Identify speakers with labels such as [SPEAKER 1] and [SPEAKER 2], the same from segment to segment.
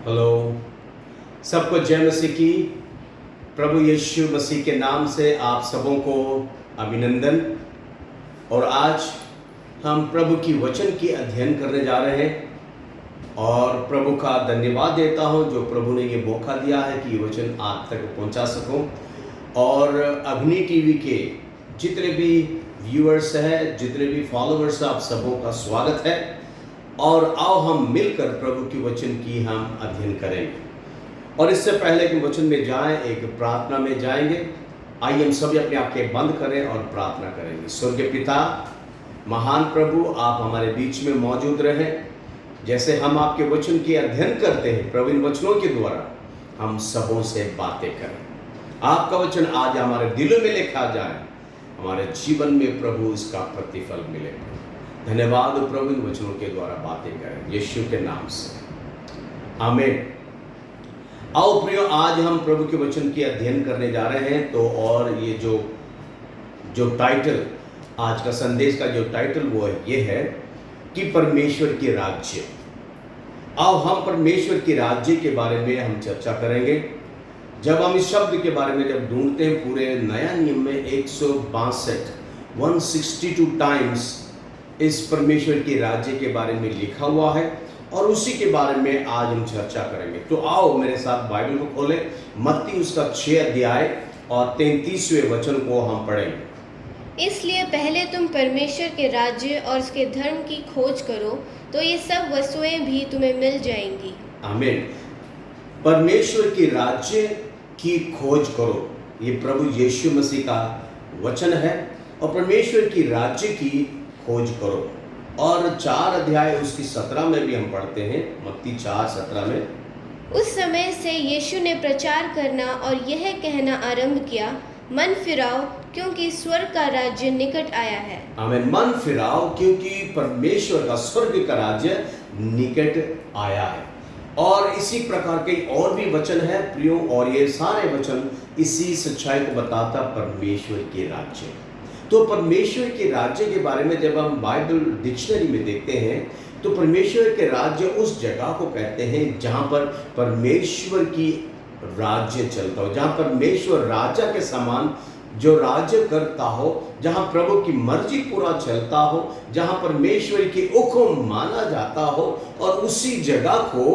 [SPEAKER 1] Hello, सबको जय मसीह की। प्रभु यीशु मसीह के नाम से आप सबों को अभिनंदन। और आज हम प्रभु की वचन की अध्ययन करने जा रहे हैं और प्रभु का धन्यवाद देता हूं जो प्रभु ने ये मौका दिया है कि ये वचन आप तक पहुंचा सकूं। और अग्नि टीवी के जितने भी व्यूअर्स हैं, जितने भी फॉलोअर्स, आप सबों का स्वागत है। और आओ हम मिलकर प्रभु की वचन की हम अध्ययन करेंगे। और इससे पहले कि वचन में जाएं, एक प्रार्थना में जाएंगे। आइए हम सभी अपने आंखें बंद करें और प्रार्थना करेंगे। स्वर्गीय पिता, महान प्रभु, आप हमारे बीच में मौजूद रहें। जैसे हम आपके वचन की अध्ययन करते हैं, प्रभु इन वचनों के द्वारा हम सबों से बातें करें। आपका वचन आज हमारे दिलों में लिखा जाए, हमारे जीवन में प्रभु इसका प्रतिफल मिले। धन्यवाद प्रभु, इन वचनों के द्वारा बातें करें यीशु के नाम से, आमीन। आओ प्रियो, आज हम प्रभु के वचन की अध्ययन करने जा रहे हैं। तो और ये जो टाइटल, आज का संदेश का जो टाइटल वो ये है कि परमेश्वर के राज्य। आओ हम परमेश्वर के राज्य के बारे में हम चर्चा करेंगे। जब हम इस शब्द के बारे में जब ढूंढते हैं, पूरे नया नियम में 162 टाइम्स इस परमेश्वर के राज्य के बारे में लिखा हुआ है और उसी के बारे में आज हम चर्चा करेंगे। तो आओ मेरे साथ बाइबल को खोलें, मत्ती उसका 6 अध्याय और 33वें वचन को हम पढ़ेंगे।
[SPEAKER 2] इसलिए पहले तुम परमेश्वर के राज्य और उसके धर्म की खोज करो, तो ये सब वस्तुएं भी तुम्हें मिल जाएंगी।
[SPEAKER 1] आमीन। परमेश्वर के राज्य की खोज करो, ये प्रभु यीशु मसीह का वचन है। और परमेश्वर की राज्य की खोज करो। और 4 अध्याय उसकी 17 में भी हम पढ़ते हैं, मत्ती 4:17 में।
[SPEAKER 2] उस समय से यीशु ने प्रचार करना और यह कहना आरंभ किया, मन फिराओ क्योंकि स्वर्ग का राज्य निकट आया है।
[SPEAKER 1] आमीन। मन फिराओ क्योंकि परमेश्वर का, स्वर्ग का राज्य निकट आया है। और इसी प्रकार के और भी वचन है प्रियो, और ये सारे वचन इसी सच्चाई को बताता, परमेश्वर के राज्य। तो परमेश्वर के राज्य के बारे में जब हम बाइबल डिक्शनरी में देखते हैं, तो परमेश्वर के राज्य उस जगह को कहते हैं जहां पर परमेश्वर की राज्य चलता हो, जहां परमेश्वर राजा के समान जो राज्य करता हो, जहां प्रभु की मर्जी पूरा चलता हो, जहां परमेश्वर की हुक्म माना जाता हो, और उसी जगह को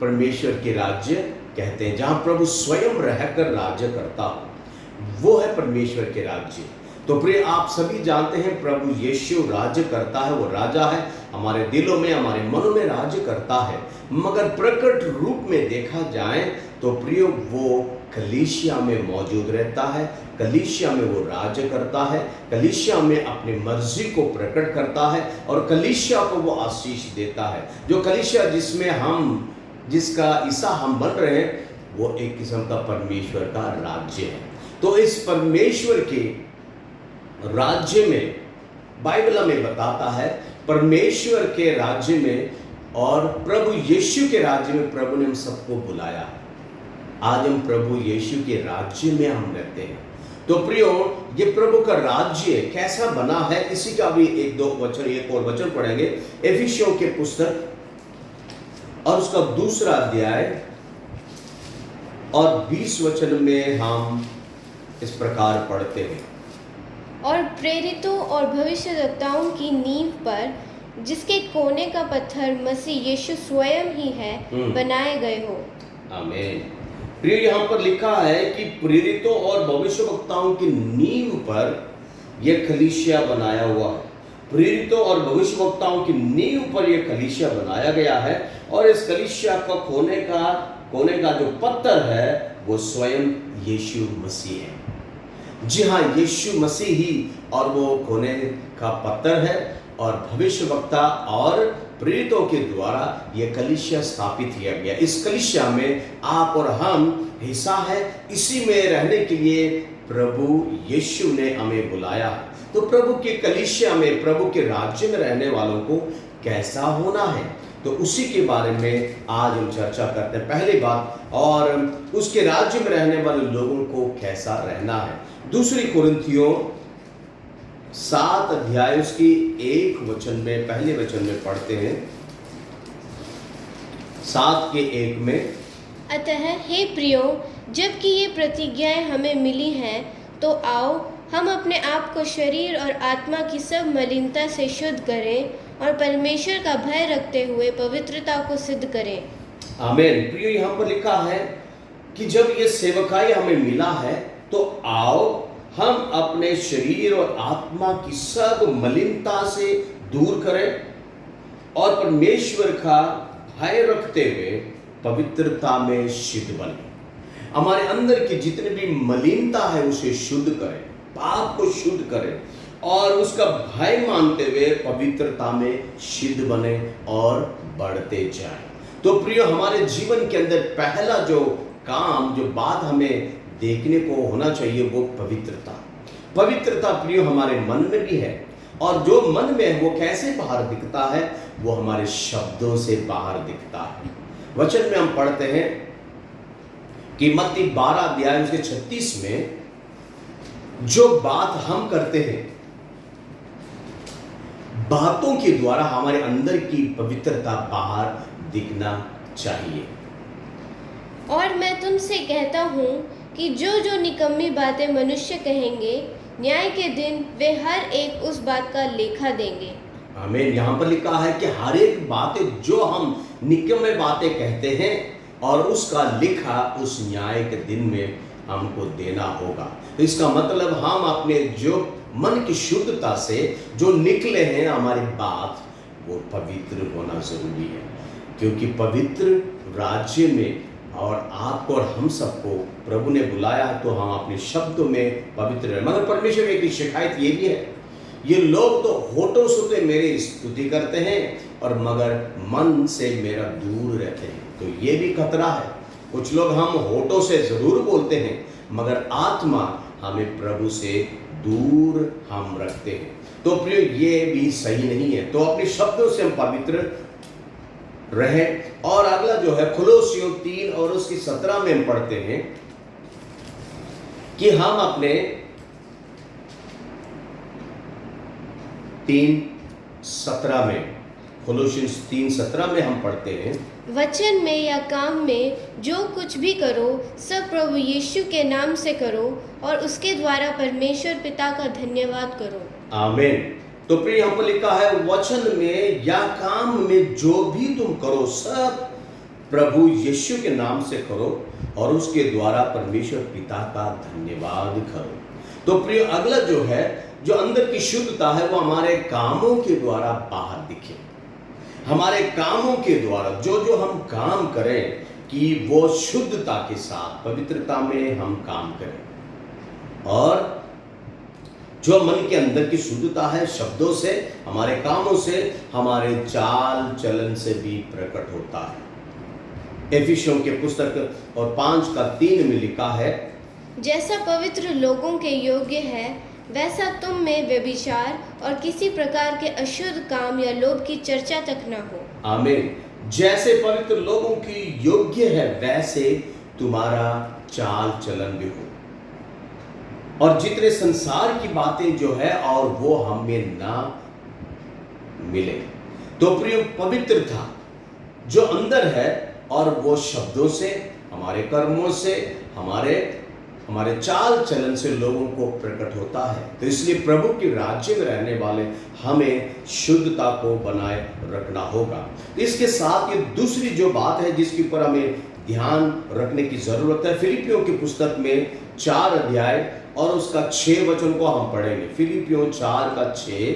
[SPEAKER 1] परमेश्वर के राज्य कहते हैं, जहां प्रभु स्वयं रहकर राज्य करता हो, वो है परमेश्वर के राज्य। तो प्रिय, आप सभी जानते हैं प्रभु यीशु राज्य करता है, वो राजा है, हमारे दिलों में, हमारे मनों में राज्य करता है। मगर प्रकट रूप में देखा जाए तो प्रियो, वो कलीसिया में मौजूद रहता है, कलीसिया में वो राज्य करता है, कलीसिया में अपनी मर्जी को प्रकट करता है और कलीसिया को वो आशीष देता है। जो कलीसिया जिसका हिस्सा हम बन रहे हैं, वो एक किस्म का परमेश्वर का राज्य है। तो इस परमेश्वर के राज्य में बाइबल हमें बताता है, परमेश्वर के राज्य में और प्रभु यीशु के राज्य में प्रभु ने हम सबको बुलाया है। आज हम प्रभु यीशु के राज्य में हम रहते हैं। तो प्रियो, ये प्रभु का राज्य कैसा बना है, इसी का भी एक और वचन पढ़ेंगे। एफिसियों के पुस्तक और उसका 2 अध्याय और 20 वचन में हम इस प्रकार पढ़ते हैं।
[SPEAKER 2] और प्रेरितों और भविष्यद्वक्ताओं की नींव पर, जिसके कोने का पत्थर मसीह यीशु स्वयं ही है, बनाए गए हो। आमीन।
[SPEAKER 1] प्रिय, यहाँ पर लिखा है कि प्रेरितों और भविष्यवक्ताओं की नींव पर यह कलीसिया बनाया हुआ है। प्रेरितों और भविष्यवक्ताओं की नींव पर यह कलीसिया बनाया गया है। और इस कलीसिया का कोने का जो पत्थर है, वो स्वयं यीशु मसीह है। जी हाँ, यीशु मसीह ही और वो कोने का पत्थर है। और भविष्यवक्ता और प्रेरितों के द्वारा यह कलीसिया स्थापित किया गया। इस कलीसिया में आप और हम हिस्सा है। इसी में रहने के लिए प्रभु यीशु ने हमें बुलाया। तो प्रभु के कलीसिया में, प्रभु के राज्य में रहने वालों को कैसा होना है, तो उसी के बारे में आज हम चर्चा करते हैं। पहली बात, और उसके राज्य में रहने वाले लोगों को कैसा रहना है। 2 कुरिन्थियों 7 अध्याय उसकी 1 वचन में, पहले वचन में पढ़ते हैं। 7:1 में,
[SPEAKER 2] अतः हे प्रियो, जबकि ये प्रतिज्ञाएं हमें मिली हैं, तो आओ हम अपने आप को शरीर और आत्मा की सब मलिनता से शुद्ध करें और परमेश्वर का भय रखते हुए पवित्रता को सिद्ध करें।
[SPEAKER 1] आमीन। प्रियो, यहाँ पर लिखा है कि जब ये सेवकाई हमें मिला है, तो आओ हम अपने शरीर और आत्मा की सब मलिनता से दूर करें और परमेश्वर का भय रखते हुए पवित्रता में सिद्ध बने। हमारे अंदर की जितनी भी मलिनता है उसे शुद्ध करें, पाप को शुद्ध करें और उसका भय मानते हुए पवित्रता में सिद्ध बने और बढ़ते जाएं। तो प्रियो, हमारे जीवन के अंदर पहला जो काम, जो बात हमें देखने को होना चाहिए वो पवित्रता। पवित्रता प्रियो हमारे मन में भी है, और जो मन में है वो कैसे बाहर दिखता है? वो हमारे शब्दों से बाहर दिखता है। वचन में हम पढ़ते हैं कि मत्ती 12:36 में, जो बात हम करते हैं बातों के द्वारा हमारे अंदर की पवित्रता बाहर दिखना चाहिए।
[SPEAKER 2] और मैं तुमसे कहता हूँ कि जो जो निकम्मी बातें मनुष्य कहेंगे, न्याय के दिन वे हर एक उस बात का लेखा देंगे।
[SPEAKER 1] आमीन। यहाँ पर लिखा है कि हर एक बातें जो हम निकम्मे बातें कहते हैं और उसका लेखा उस न्याय के दिन में हमको देना होगा। तो इसका मतलब हम अपने जो मन की शुद्धता से जो निकले हैं हमारी बात, वो पवित्र होना जरूरी है, क्योंकि पवित्र राज्य में और आपको और हम सबको प्रभु ने बुलाया तो हम अपने शब्दों में पवित्र रहे। मगर परमेश्वर की शिकायत ये भी है, ये लोग तो होठों से तो मेरी स्तुति करते हैं और मगर मन से मेरा दूर रहते हैं। तो ये भी खतरा है। कुछ लोग हम होठों से जरूर बोलते हैं मगर आत्मा हमें प्रभु से दूर हम रखते हैं। तो प्रिय, ये भी सही नहीं है। तो अपने शब्दों से हम पवित्र रहे। और अगला जो है कुलोसियों 3 और उसकी 17 में हम पढ़ते हैं कि हम अपने 3:17 में, कुलोसियंस 3:17 में हम पढ़ते हैं,
[SPEAKER 2] वचन में या काम में जो कुछ भी करो सब प्रभु यीशु के नाम से करो और उसके द्वारा परमेश्वर पिता का धन्यवाद करो।
[SPEAKER 1] आमीन। तो प्रिय, यहाँ पर लिखा है वचन में या काम में जो भी तुम करो सब प्रभु यीशु के नाम से करो और उसके द्वारा परमेश्वर पिता का धन्यवाद करो। तो प्रिय, अगला जो है, जो अंदर की शुद्धता है वो हमारे कामों के द्वारा बाहर दिखे। हमारे कामों के द्वारा जो जो हम काम करें कि वो शुद्धता के साथ पवित्रता में हम काम करें। और जो मन के अंदर की शुद्धता है शब्दों से, हमारे कामों से, हमारे चाल चलन से भी प्रकट होता है। एफिसियों के पुस्तक और 5:3 में लिखा है,
[SPEAKER 2] जैसा पवित्र लोगों के योग्य है वैसा तुम में व्यभिचार और किसी प्रकार के अशुद्ध काम या लोभ की चर्चा तक न हो।
[SPEAKER 1] आमीन। जैसे पवित्र लोगों की योग्य है वैसे तुम्हारा चाल चलन भी हो, और जितने संसार की बातें जो है और वो हमें ना मिले। तो प्रिय, पवित्रता जो अंदर है और वो शब्दों से, हमारे कर्मों से, हमारे चाल चलन से लोगों को प्रकट होता है। तो इसलिए प्रभु के राज्य में रहने वाले हमें शुद्धता को बनाए रखना होगा। इसके साथ ये दूसरी जो बात है जिसके ऊपर हमें ध्यान रखने की जरूरत है, फिलिपियों की पुस्तक में 4 अध्याय और उसका 6 वचन को हम पढ़ेंगे। फिलिपियों 4:6,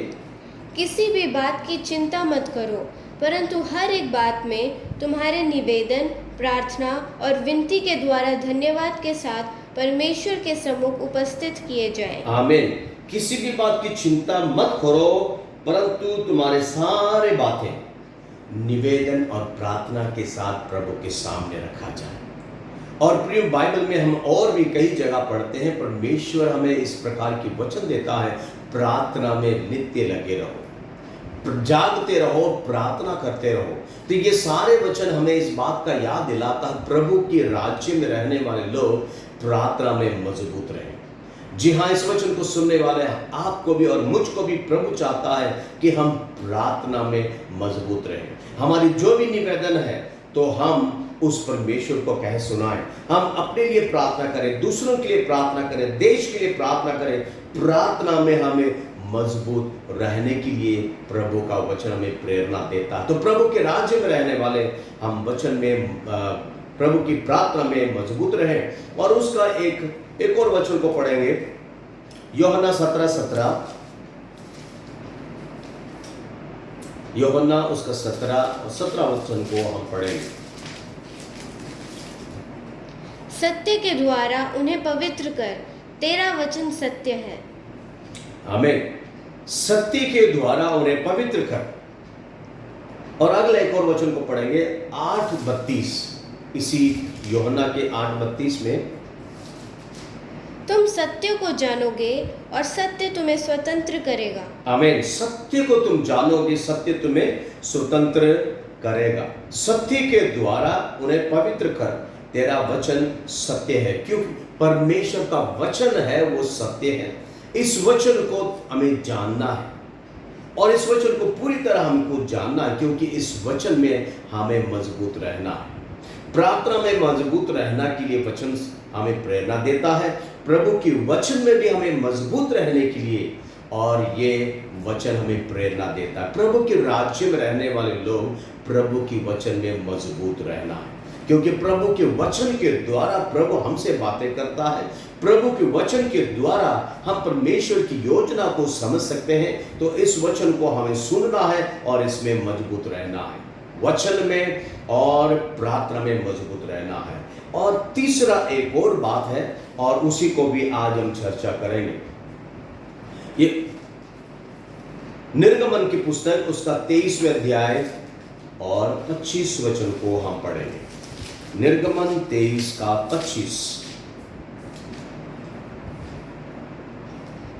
[SPEAKER 2] किसी भी बात की चिंता मत करो, परंतु हर एक बात में तुम्हारे निवेदन, प्रार्थना और विनती के द्वारा धन्यवाद के साथ परमेश्वर के सम्मुख उपस्थित किए जाएं।
[SPEAKER 1] आमीन। किसी भी बात की चिंता मत करो, परंतु तुम्हारे सारे बातें निवेदन और प्रार्थना के साथ प्रभु के सामने रखा जाए। और प्रिय, बाइबल में हम और भी कई जगह पढ़ते हैं, परमेश्वर हमें इस प्रकार की वचन देता है, प्रार्थना में नित्य लगे रहो, जागते रहो, प्रार्थना करते रहो। तो ये सारे वचन हमें इस बात का याद दिलाता है, प्रभु के राज्य में रहने वाले लोग प्रार्थना में मजबूत रहे। जी हाँ, इस वचन को सुनने वाले आपको भी और मुझको भी प्रभु चाहता है कि हम प्रार्थना में मजबूत रहें। हमारी जो भी निवेदन है तो हम उस परमेश्वर को कह सुनाएं। हम अपने लिए प्रार्थना करें, दूसरों के लिए प्रार्थना करें, देश के लिए प्रार्थना करें। प्रार्थना में हमें मजबूत रहने के लिए प्रभु का वचन हमें प्रेरणा देता। तो प्रभु के राज्य में रहने वाले हम वचन में प्रभु की प्रार्थना में मजबूत रहें। और उसका एक और वचन को पढ़ेंगे, यूहन्ना 17:17। यूहन्ना उसका 17 वचन को हम पढ़ेंगे।
[SPEAKER 2] सत्य के द्वारा उन्हें पवित्र कर, तेरा वचन सत्य है।
[SPEAKER 1] हमें सत्य के द्वारा उन्हें पवित्र कर। और अगला एक और वचन को पढ़ेंगे 8:32, इसी यूहन्ना के 8:32 में,
[SPEAKER 2] तुम सत्य को जानोगे और सत्य तुम्हें स्वतंत्र करेगा।
[SPEAKER 1] आमीन। सत्य को तुम जानोगे, सत्य तुम्हें स्वतंत्र करेगा। सत्य के द्वारा उन्हें पवित्र कर, तेरा वचन सत्य है। क्योंकि परमेश्वर का वचन है वो सत्य है। इस वचन को हमें जानना है और इस वचन को पूरी तरह हमको जानना है, क्योंकि इस वचन में हमें मजबूत रहना है। प्रार्थना में मजबूत रहना के लिए वचन हमें प्रेरणा देता है। प्रभु के वचन में भी हमें मजबूत रहने के लिए और ये वचन हमें प्रेरणा देता है। प्रभु के राज्य में रहने वाले लोग प्रभु के वचन में मजबूत रहना है, क्योंकि प्रभु के वचन के द्वारा प्रभु हमसे बातें करता है। प्रभु के वचन के द्वारा हम परमेश्वर की योजना को समझ सकते हैं। तो इस वचन को हमें सुनना है और इसमें मजबूत रहना है, वचन में और प्रार्थना में मजबूत रहना है। और तीसरा एक और बात है और उसी को भी आज हम चर्चा करेंगे। ये निर्गमन की पुस्तक उसका 23वें अध्याय और 25 वचन को हम पढ़ेंगे। निर्गमन 23 का 25।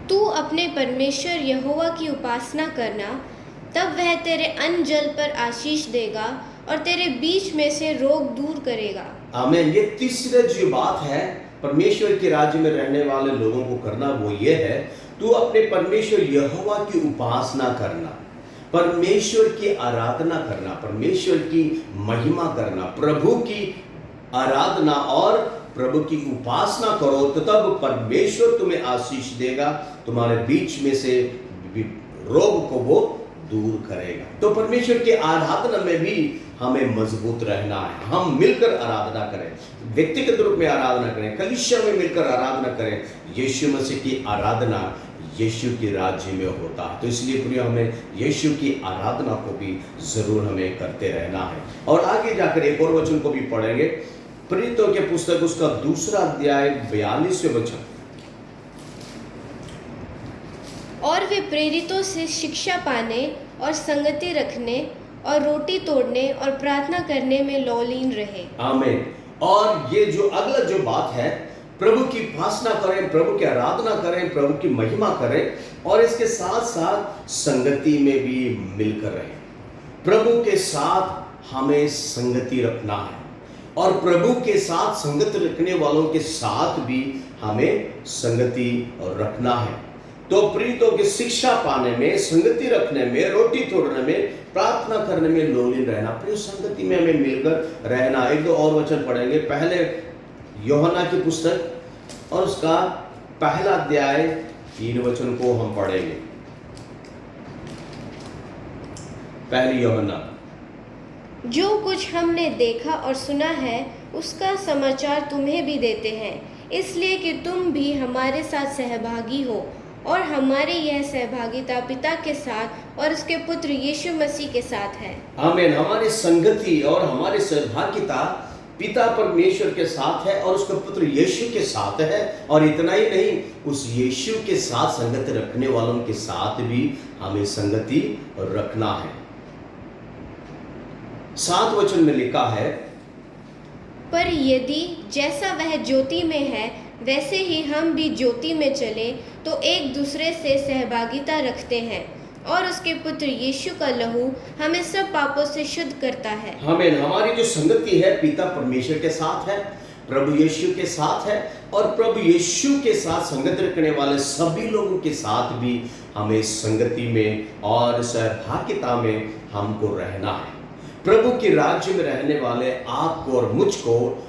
[SPEAKER 2] तू अपने परमेश्वर यहोवा की उपासना करना, तब वह तेरे अन्न जल पर आशीष देगा और तेरे बीच में से रोग दूर करेगा।
[SPEAKER 1] आमीन। ये तीसरा जो बात है परमेश्वर के राज्य में रहने वाले लोगों को करना, वो ये है, तू अपने परमेश्वर यहोवा की उपासना करना, परमेश्वर की आराधना करना, परमेश्वर की महिमा करना, प्रभु की आराधना और प्रभु की उपासना करो, तो तब परमेश्वर तुम्हें आशीष देगा, तुम्हारे बीच में से रोग को वो दूर करेगा। तो परमेश्वर की आराधना में भी हमें मजबूत रहना है। हम मिलकर आराधना करें, व्यक्तिगत रूप में आराधना करें, कलीसिया में मिलकर आराधना करें। यीशु मसीह की आराधना यीशु के राज्य में होता है। तो इसलिए प्रिय, हमें यीशु की आराधना को भी जरूर हमें करते रहना है। और आगे जाकर एक और वचन को भी पढ़ेंगे, प्रेरितों के पुस्तक उसका 2 अध्याय 42वें वचन।
[SPEAKER 2] और वे प्रेरितों से शिक्षा पाने और संगति रखने और रोटी तोड़ने और प्रार्थना करने में लौलीन रहे।
[SPEAKER 1] आमीन। और ये जो अगला जो बात है, प्रभु की उपासना करें, प्रभु की आराधना करें, प्रभु की महिमा करें और इसके साथ साथ संगति में भी मिलकर रहें। प्रभु के साथ हमें संगति रखना है और प्रभु के साथ संगति रखने वालों के साथ भी हमें संगति रखना है। तो प्रीतों की शिक्षा पाने में, संगति रखने में, रोटी तोड़ने में, प्रार्थना करने में लौलीन रहना। प्रिय, संगति में हमें मिलकर रहना। एक दो और वचन पढ़ेंगे। पहले यूहन्ना की पुस्तक और उसका 1 अध्याय 3 वचन को हम पढ़ेंगे। पहली यूहन्ना।
[SPEAKER 2] जो कुछ हमने देखा और सुना है उसका समाचार तुम्हें भी देते हैं, इसलिए कि तुम भी हमारे साथ सहभागी हो और हमारी यह सहभागिता पिता के साथ और उसके पुत्र यीशु मसीह के साथ है।
[SPEAKER 1] आमीन। हमारी संगति और हमारी सहभागिता पिता परमेश्वर के साथ है और उसके पुत्र यीशु के साथ है। और इतना ही नहीं, उस यीशु के साथ संगति रखने वालों के साथ भी हमें संगति रखना है। 7 वचन में लिखा है,
[SPEAKER 2] पर यदि जैसा वह ज्योति में है वैसे ही हम भी ज्योति में चले तो एक दूसरे से सहभागिता रखते हैं और उसके पुत्र यीशु का लहू हमें सब पापों से शुद्ध करता है।
[SPEAKER 1] आमीन। हमारी जो संगति है पिता परमेश्वर के साथ है, प्रभु यीशु के साथ है और प्रभु यीशु के साथ संगति रखने वाले सभी लोगों के साथ भी हमें संगति में और सहभागिता में हमको रहना है। प्रभु के राज्य में रहने वाले आपको और मुझको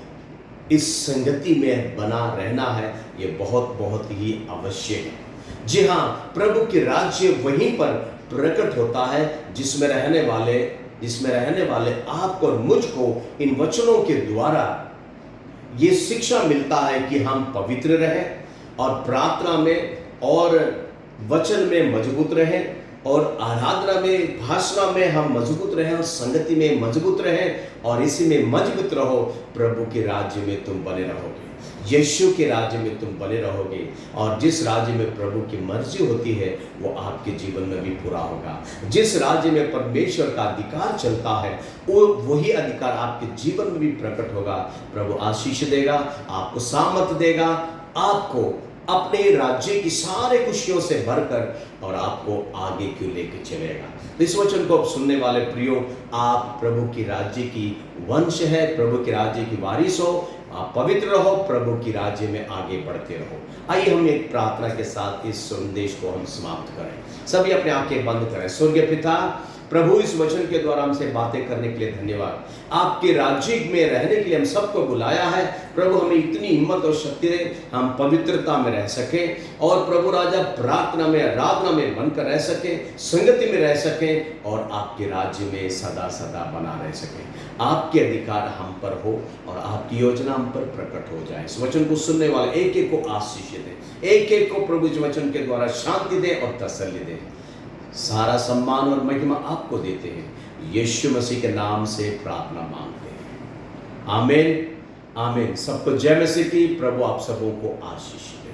[SPEAKER 1] इस संगति में बना रहना है, ये बहुत बहुत ही आवश्यक है। जी हाँ, प्रभु के राज्य वहीं पर प्रकट होता है जिसमें रहने वाले आपको और मुझको इन वचनों के द्वारा ये शिक्षा मिलता है कि हम पवित्र रहें और प्रार्थना में और वचन में मजबूत रहें और आराधना में, भाषणा में हम मजबूत रहें और संगति में मजबूत रहें और इसी में मजबूत रहो। प्रभु के राज्य में तुम बने रहोगे, यीशु के राज्य में तुम बने रहोगे और जिस राज्य में प्रभु की मर्जी होती है वो आपके जीवन में भी पूरा होगा। जिस राज्य में परमेश्वर का अधिकार चलता है वो वही अधिकार आपके जीवन में भी प्रकट होगा। प्रभु आशीष देगा, आपको सामर्थ देगा, आपको अपने राज्य की सारे खुशियों से भरकर और आपको आगे क्यों लेके चलेगा। तो इस वचन को अब सुनने वाले प्रियो, आप प्रभु की राज्य की वंश है, प्रभु के राज्य की वारिस हो, आप पवित्र रहो, प्रभु की राज्य में आगे बढ़ते रहो। आइए हम एक प्रार्थना के साथ इस संदेश को हम समाप्त करें। सभी अपने आंखें बंद करें। स्वर्गीय पिता, प्रभु इस वचन के द्वारा हमसे बातें करने के लिए धन्यवाद। आपके राज्य में रहने के लिए हम सबको बुलाया है। प्रभु हमें इतनी हिम्मत और शक्ति दे, हम पवित्रता में रह सकें और प्रभु राजा प्रार्थना में, आराधना में बनकर रह सकें, संगति में रह सकें और आपके राज्य में सदा सदा बना रह सकें। आपके अधिकार हम पर हो और आपकी योजना हम पर प्रकट हो जाए। इस वचन को सुनने वाले एक एक को आशीष दे, एक एक को प्रभु इस वचन के द्वारा शांति दे और तसल्ली दे। सारा सम्मान और महिमा आपको देते हैं, यीशु मसीह के नाम से प्रार्थना मांगते हैं। आमीन, आमीन। सबको जय मसीह की। प्रभु आप सबों को आशीष दे।